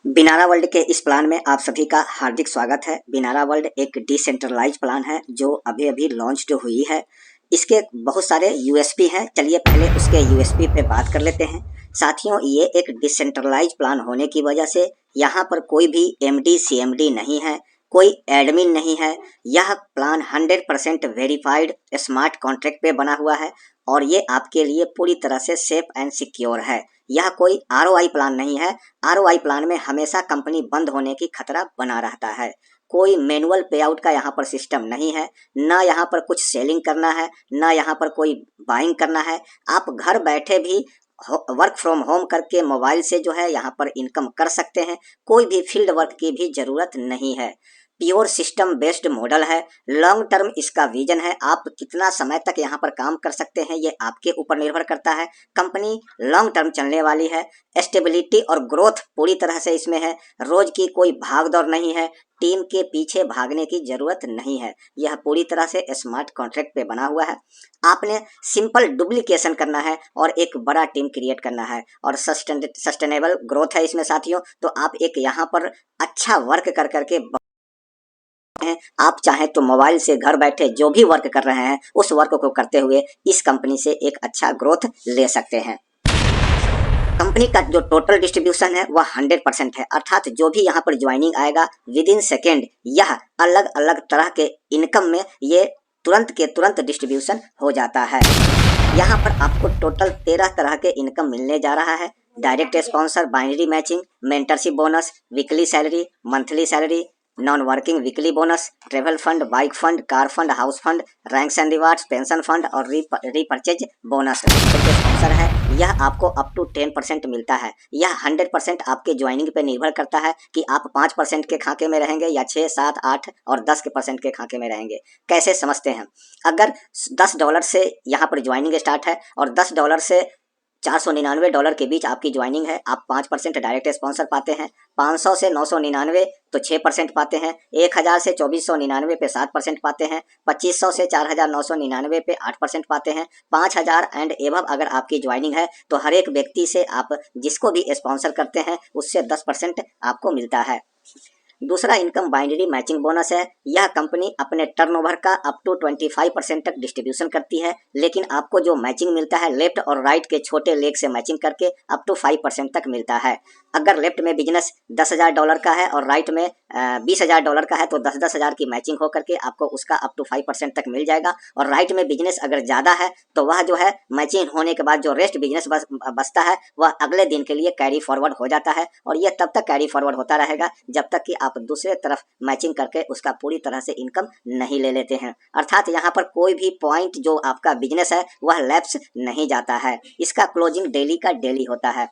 बिनारा world के इस plan में आप सभी का हार्दिक स्वागत है। बिनारा वर्ल्ड एक डिसेंट्रलाइज प्लान है जो अभी अभी लॉन्च हुई है। इसके बहुत सारे यूएसपी हैं। चलिए पहले उसके यूएसपी पे बात कर लेते हैं। साथियों, ये एक डिसेंट्रलाइज प्लान होने की वजह से यहाँ पर कोई भी एमडी सीएमडी नहीं है, कोई एडमिन नहीं है। यह प्लान 100% वेरीफाइड स्मार्ट कॉन्ट्रैक्ट पे बना हुआ है और ये आपके लिए पूरी तरह से सेफ एंड सिक्योर है। यह कोई आरओआई प्लान नहीं है। आरओआई प्लान में हमेशा कंपनी बंद होने की खतरा बना रहता है। कोई मैनुअल पे आउट का यहाँ पर सिस्टम नहीं है, ना यहाँ पर कुछ सेलिंग करना है, ना यहाँ पर कोई बाइंग करना है। आप घर बैठे भी वर्क फ्रॉम होम करके मोबाइल से जो है यहाँ पर इनकम कर सकते हैं। कोई भी फील्ड वर्क की भी जरूरत नहीं है। प्योर सिस्टम बेस्ड मॉडल है। लॉन्ग टर्म इसका विजन है। आप कितना समय तक यहाँ पर काम कर सकते हैं ये आपके ऊपर निर्भर करता है। कंपनी लॉन्ग टर्म चलने वाली है। स्टेबिलिटी और ग्रोथ पूरी तरह से इसमें है। रोज की कोई भाग दौड़ नहीं है। टीम के पीछे भागने की जरूरत नहीं है। यह पूरी तरह से स्मार्ट कॉन्ट्रैक्ट पे बना हुआ है। आपने सिंपल डुप्लीकेशन करना है और एक बड़ा टीम क्रिएट करना है और सस्टेनेबल ग्रोथ है इसमें साथियों। तो आप एक यहाँ पर अच्छा वर्क कर करके हैं। आप चाहें तो मोबाइल से घर बैठे जो भी वर्क कर रहे हैं उस वर्क को करते हुए इस कंपनी से एक अच्छा ग्रोथ ले सकते हैं। कंपनी का जो टोटल डिस्ट्रीब्यूशन है वह 100% है, अर्थात जो भी यहाँ पर ज्वाइनिंग आएगा विद इन सेकेंड यह अलग अलग तरह के इनकम में ये तुरंत के तुरंत डिस्ट्रीब्यूशन हो जाता है। यहाँ पर आपको टोटल 13 तरह के इनकम मिलने जा रहा है। Direct sponsor, binary matching, mentorship bonus, weekly salary, monthly salary, non working weekly bonus, travel fund, bike fund, car fund, house fund, ranks and rewards, pension fund और रीपरचेज बोनस स्पॉन्सर है। यह आपको up to 10% मिलता है। यह 100% आपके joining पे निर्भर करता है कि आप 5% के खाके में रहेंगे या 6, 7, 8 और 10% के खाके में रहेंगे। कैसे समझते हैं? अगर $10 से यहाँ पर ज्वाइनिंग स्टार्ट है और $10 से $499 के बीच आपकी ज्वाइनिंग है, आप 5% डायरेक्ट स्पॉन्सर पाते हैं। 500 से 999 तो 6% पाते हैं। 1000 से 2499 पे 7% पाते हैं। 2500 से 4999 पे 8% पाते हैं। 5000 एंड एबव अगर आपकी ज्वाइनिंग है तो हर एक व्यक्ति से आप जिसको भी स्पॉन्सर करते हैं उससे 10% आपको मिलता है। दूसरा इनकम बाइनरी मैचिंग बोनस है। यह कंपनी अपने टर्नओवर का अप टू 25% तक डिस्ट्रीब्यूशन करती है, लेकिन आपको जो मैचिंग मिलता है लेफ्ट और राइट के छोटे लेग से मैचिंग करके अप टू 5% तक मिलता है। अगर लेफ्ट में बिजनेस $10,000 का है और राइट में $20,000 का है तो 10,000 की मैचिंग होकर के आपको उसका अप टू 5% तक मिल जाएगा। और राइट में बिजनेस अगर ज़्यादा है तो वह जो है मैचिंग होने के बाद जो रेस्ट बिजनेस बचता है वह अगले दिन के लिए कैरी फॉरवर्ड हो जाता है और यह तब तक कैरी फॉरवर्ड होता रहेगा जब तक कि आप दूसरे तरफ मैचिंग करके उसका पूरी तरह से इनकम नहीं ले लेते हैं। अर्थात यहाँ पर कोई भी पॉइंट जो आपका बिजनेस है वह लैप्स नहीं जाता है। इसका क्लोजिंग डेली का डेली होता है।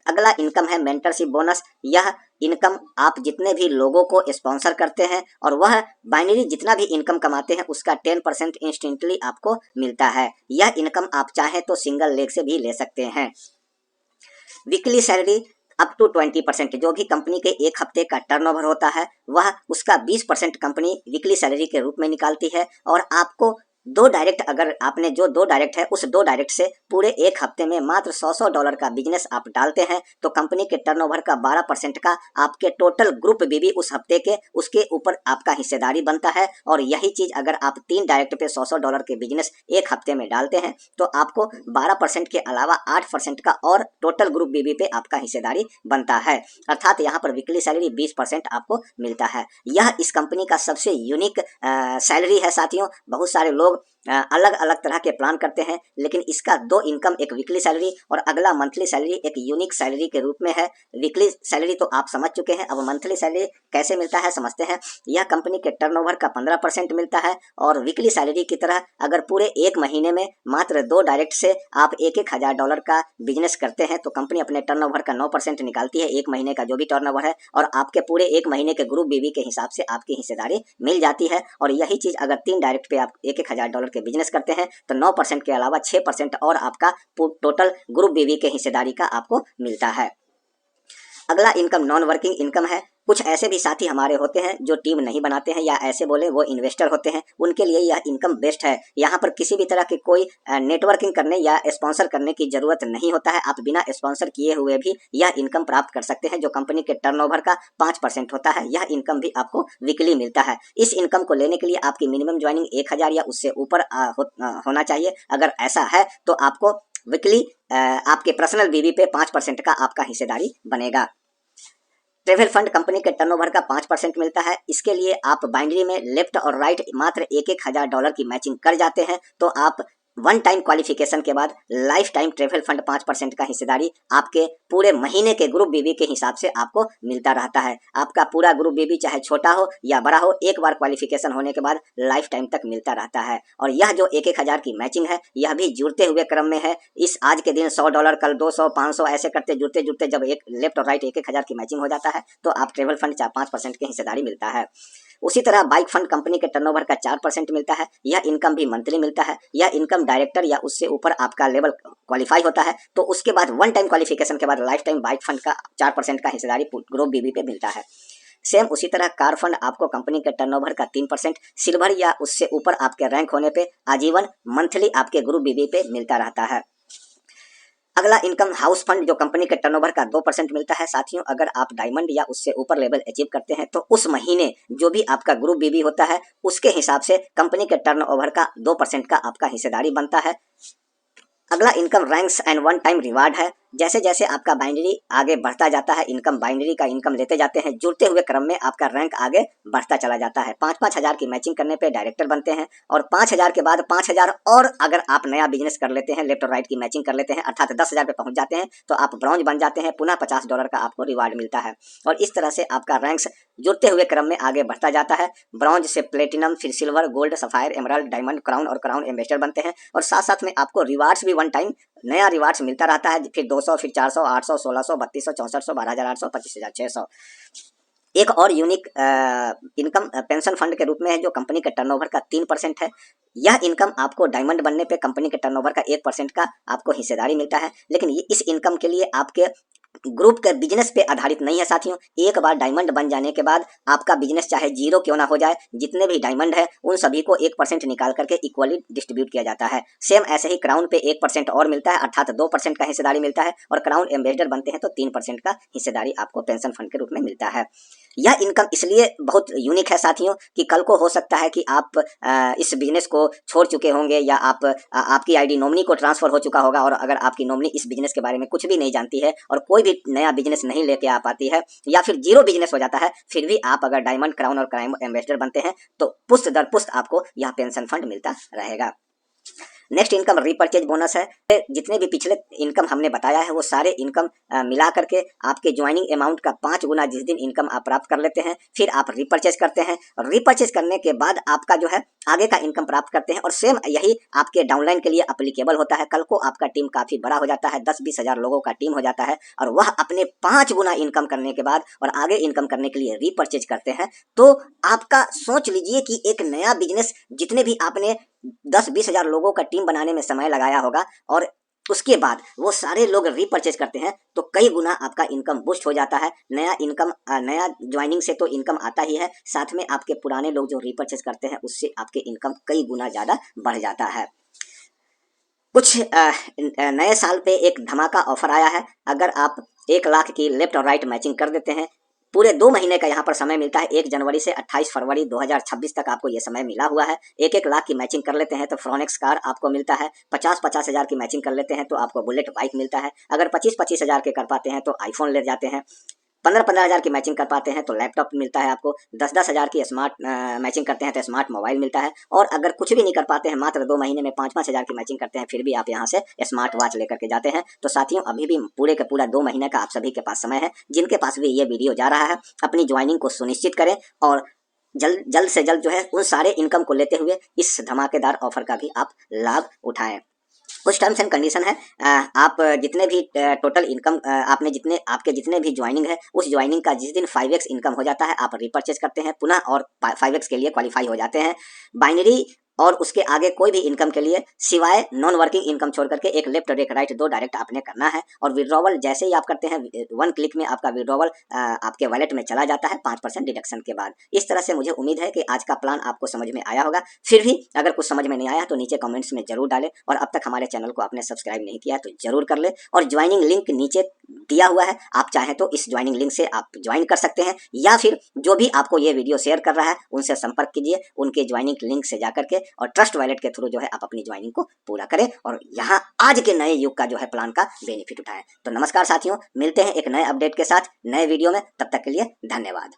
अगला इनकम है मेंटरशिप बोनस। यह इनकम आप जितने भी लोगों को स्पॉन्सर करते हैं और वह बाइनरी जितना भी इनकम कमाते हैं उसका 10% इंस्टेंटली आपको मिलता है। यह इनकम आप चाहें तो सिंगल लेग से भी ले सकते हैं। वीकली सैलरी अप टू 20%, जो भी कंपनी के एक हफ्ते का टर्नओवर होता है वह उसका 20% कंपनी वीकली सैलरी के रूप में निकालती है। और आपको दो डायरेक्ट, अगर आपने जो 2 डायरेक्ट है उस 2 डायरेक्ट से पूरे एक हफ्ते में मात्र $100 का बिजनेस आप डालते हैं तो कंपनी के टर्नओवर का 12% का आपके टोटल ग्रुप भी उस हफ्ते के उसके ऊपर आपका हिस्सेदारी बनता है। और यही चीज अगर आप 3 डायरेक्ट पे $100 के बिजनेस एक हफ्ते में डालते हैं तो आपको 12% के अलावा 8% का और टोटल ग्रुप बीबी पे आपका हिस्सेदारी बनता है। अर्थात यहाँ पर वीकली सैलरी 20% आपको मिलता है। यह इस कंपनी का सबसे यूनिक सैलरी है साथियों। बहुत सारे लोग अलग अलग तरह के प्लान करते हैं, लेकिन इसका 2 इनकम, एक वीकली सैलरी और अगला मंथली सैलरी, एक यूनिक सैलरी के रूप में है। वीकली सैलरी तो आप समझ चुके हैं, अब मंथली सैलरी कैसे मिलता है समझते हैं। यह कंपनी के टर्नओवर का 15% मिलता है और वीकली सैलरी की तरह अगर पूरे एक महीने में मात्र 2 डायरेक्ट से आप $1,000 का बिजनेस करते हैं तो कंपनी अपने टर्नओवर का 9% निकालती है, एक महीने का जो भी टर्नओवर है, और आपके पूरे एक महीने के ग्रुप बीवी के हिसाब से आपकी हिस्सेदारी मिल जाती है। और यही चीज अगर 3 डायरेक्ट पे आप $1,000 के बिजनेस करते हैं तो 9% के अलावा 6% और आपका टोटल ग्रुप बीवी के हिस्सेदारी का आपको मिलता है। अगला इनकम नॉन वर्किंग इनकम है। कुछ ऐसे भी साथी हमारे होते हैं जो टीम नहीं बनाते हैं या ऐसे बोले वो इन्वेस्टर होते हैं, उनके लिए यह इनकम बेस्ट है। यहाँ पर किसी भी तरह की कोई नेटवर्किंग करने या स्पॉन्सर करने की जरूरत नहीं होता है। आप बिना स्पॉन्सर किए हुए भी यह इनकम प्राप्त कर सकते हैं, जो कंपनी के टर्नओवर का 5% होता है। यह इनकम भी आपको वीकली मिलता है। इस इनकम को लेने के लिए आपकी मिनिमम ज्वाइनिंग 1000 या उससे ऊपर होना चाहिए। अगर ऐसा है तो आपको वीकली आपके पर्सनल बीवी पे 5% का आपका हिस्सेदारी बनेगा। ट्रेवल फंड कंपनी के टर्नओवर का 5% मिलता है। इसके लिए आप बाइनरी में लेफ्ट और राइट मात्र $1,000 की मैचिंग कर जाते हैं तो आप वन टाइम क्वालिफिकेशन के बाद लाइफ टाइम ट्रेवल फंड 5% का हिस्सेदारी आपके पूरे महीने के ग्रुप बीबी के हिसाब से आपको मिलता रहता है। आपका पूरा ग्रुप बीबी चाहे छोटा हो या बड़ा हो, एक बार क्वालिफिकेशन होने के बाद लाइफ टाइम तक मिलता रहता है। और यह जो 1,000 की मैचिंग है, यह भी जुड़ते हुए क्रम में है। इस आज के दिन $100, कल 200, 500 ऐसे करते जुड़ते जुड़ते जब एक लेफ्ट और राइट 1,000 की मैचिंग हो जाता है तो आप ट्रेवल फंड 5% की हिस्सेदारी मिलता है। उसी तरह बाइक फंड कंपनी के टर्नओवर का 4% मिलता है। यह इनकम भी मंथली मिलता है। यह इनकम डायरेक्टर या उससे ऊपर आपका लेवल क्वालिफाई होता है तो उसके बाद वन टाइम क्वालिफिकेशन के बाद लाइफ टाइम बाइक फंड का 4% का हिस्सेदारी ग्रुप बीबी पे मिलता है। सेम उसी तरह कार फंड आपको कंपनी के टर्नओवर का 3%, सिल्वर या उससे ऊपर आपके रैंक होने पे आजीवन मंथली आपके ग्रुप बीबी पे मिलता रहता है। अगला इनकम हाउस फंड जो कंपनी के टर्नओवर का 2% मिलता है। साथियों, अगर आप डायमंड या उससे ऊपर लेवल अचीव करते हैं तो उस महीने जो भी आपका ग्रुप बीबी होता है उसके हिसाब से कंपनी के टर्नओवर का 2% का आपका हिस्सेदारी बनता है। अगला income ranks and one time reward है। जैसे जैसे आपका बाइनरी आगे बढ़ता जाता है, इनकम बाइनरी का इनकम लेते जाते हैं, जुड़ते हुए क्रम में आपका रैंक आगे बढ़ता चला जाता है। 5-5 हज़ार की मैचिंग करने पे डायरेक्टर बनते हैं और 5,000 के बाद 5,000 और अगर आप नया बिजनेस कर लेते हैं, लेफ्ट और राइट की मैचिंग कर लेते हैं, अर्थात 10,000 पे पहुंच जाते हैं तो आप ब्रॉन्ज बन जाते हैं। पुनः $50 का आपको रिवार्ड मिलता है और इस तरह से आपका रैंक्स जुड़ते हुए क्रम में आगे बढ़ता जाता है। ब्रॉन्ज से प्लेटिनम, फिर silver, gold, sapphire, emerald, diamond, crown और क्राउन एम्बेसडर बनते हैं। और साथ साथ में आपको रिवार्ड्स भी वन टाइम नया रिवार्ड्स मिलता रहता है। फिर 200, फिर 400, 800, 1600, 3200, 6400, 12,800, 25,600। एक और यूनिक इनकम पेंशन फंड के रूप में है जो कंपनी के टर्नओवर का 3% है। यह इनकम आपको डायमंड बनने पे कंपनी के टर्नओवर का 1% का आपको हिस्सेदारी मिलता है। लेकिन ये इस इनकम के लिए आपके ग्रुप के बिजनेस पे आधारित नहीं है साथियों। एक बार डायमंड बन जाने के बाद आपका बिजनेस चाहे जीरो क्यों ना हो जाए, जितने भी डायमंड है उन सभी को 1% निकाल करके इक्वली डिस्ट्रीब्यूट किया जाता है। सेम ऐसे ही क्राउन पे 1% और मिलता है, अर्थात 2% का हिस्सेदारी मिलता है। और क्राउन एम्बेसडर बनते हैं तो 3% का हिस्सेदारी आपको पेंशन फंड के रूप में मिलता है। यह इनकम इसलिए बहुत यूनिक है साथियों कि कल को हो सकता है कि आप इस बिजनेस को छोड़ चुके होंगे या आपकी आईडी नॉमिनी को ट्रांसफर हो चुका होगा और अगर आपकी नॉमिनी इस बिजनेस के बारे में कुछ भी नहीं जानती है और कोई भी नया बिजनेस नहीं लेके आ पाती है या फिर जीरो बिजनेस हो जाता है, फिर भी आप अगर डायमंड, क्राउन और क्राउन एम्बेसडर बनते हैं तो पुस्त दर पुस्त आपको यह पेंशन फंड मिलता रहेगा। नेक्स्ट इनकम रीपरचेज बोनस है। जितने भी पिछले इनकम हमने बताया है वो सारे इनकम मिला करके आपके ज्वाइनिंग अमाउंट का 5 गुना जिस दिन इनकम आप प्राप्त कर लेते हैं, फिर आप रीपरचेज करते हैं और रीपरचेज करने के बाद आपका जो है आगे का इनकम प्राप्त करते हैं। और सेम यही आपके डाउनलाइन के लिए अप्लीकेबल होता है। कल को आपका टीम काफी बड़ा हो जाता है, 10-20 हज़ार लोगों का टीम हो जाता है और वह अपने 5 गुना इनकम करने के बाद और आगे इनकम करने के लिए रीपरचेज करते हैं तो आपका सोच लीजिए कि एक नया बिजनेस जितने भी आपने 10-20 हज़ार लोगों का टीम बनाने में समय लगाया होगा और उसके बाद वो सारे लोग रीपरचेज करते हैं तो कई गुना आपका इनकम बूस्ट हो जाता है। नया इनकम, नया ज्वाइनिंग से तो इनकम आता ही है, साथ में आपके पुराने लोग जो रीपरचेज करते हैं उससे आपके इनकम कई गुना ज़्यादा बढ़ जाता है। कुछ नए साल पे एक धमाका ऑफर आया है। अगर आप 1 लाख की लेफ्ट और राइट मैचिंग कर देते हैं, पूरे 2 महीने का यहाँ पर समय मिलता है। 1 जनवरी से 28 फरवरी 2026 तक आपको ये समय मिला हुआ है। 1-1 लाख की मैचिंग कर लेते हैं तो फ्रोनेक्स कार आपको मिलता है। 50-50 हज़ार की मैचिंग कर लेते हैं तो आपको बुलेट बाइक मिलता है। अगर 25-25 हज़ार के कर पाते हैं तो आईफोन ले जाते हैं। 15-15 हज़ार की मैचिंग कर पाते हैं तो लैपटॉप मिलता है आपको। 10-10 हज़ार की स्मार्ट मैचिंग करते हैं तो स्मार्ट मोबाइल मिलता है। और अगर कुछ भी नहीं कर पाते हैं, मात्र 2 महीने में 5-5 हज़ार की मैचिंग करते हैं, फिर भी आप यहाँ से स्मार्ट वॉच लेकर के जाते हैं। तो साथियों, अभी भी पूरे का पूरा 2 महीने का आप सभी के पास समय है। जिनके पास भी ये वीडियो जा रहा है, अपनी ज्वाइनिंग को सुनिश्चित करें और जल्द से जल्द जो है उन सारे इनकम को लेते हुए इस धमाकेदार ऑफर का भी आप लाभ उठाएं। कुछ टर्म्स एंड कंडीशन है। आप जितने भी टोटल इनकम आपके जितने भी ज्वाइनिंग है, उस ज्वाइनिंग का जिस दिन 5x इनकम हो जाता है आप रिपर्चेज करते हैं पुनः और 5x के लिए क्वालिफाई हो जाते हैं। बाइनरी और उसके आगे कोई भी इनकम के लिए सिवाय नॉन वर्किंग इनकम छोड़ करके एक लेफ्ट और एक राइट दो डायरेक्ट आपने करना है। और विड्रॉवल जैसे ही आप करते हैं 1 क्लिक में आपका विड्रॉवल आपके वॉलेट में चला जाता है 5% डिडक्शन के बाद। इस तरह से मुझे उम्मीद है कि आज का प्लान आपको समझ में आया होगा। फिर भी अगर कुछ समझ में नहीं आया तो नीचे कमेंट्स में जरूर डालें, और अब तक हमारे चैनल को आपने सब्सक्राइब नहीं किया तो जरूर कर ले। और ज्वाइनिंग लिंक नीचे दिया हुआ है, आप चाहें तो इस ज्वाइनिंग लिंक से आप ज्वाइन कर सकते हैं, या फिर जो भी आपको ये वीडियो शेयर कर रहा है उनसे संपर्क कीजिए, उनके ज्वाइनिंग लिंक से जाकर के, और ट्रस्ट वॉलेट के थ्रू जो है आप अपनी ज्वाइनिंग को पूरा करें और यहाँ आज के नए युग का जो है प्लान का बेनिफिट उठाएं। तो नमस्कार साथियों, मिलते हैं एक नए अपडेट के साथ नए वीडियो में, तब तक के लिए धन्यवाद।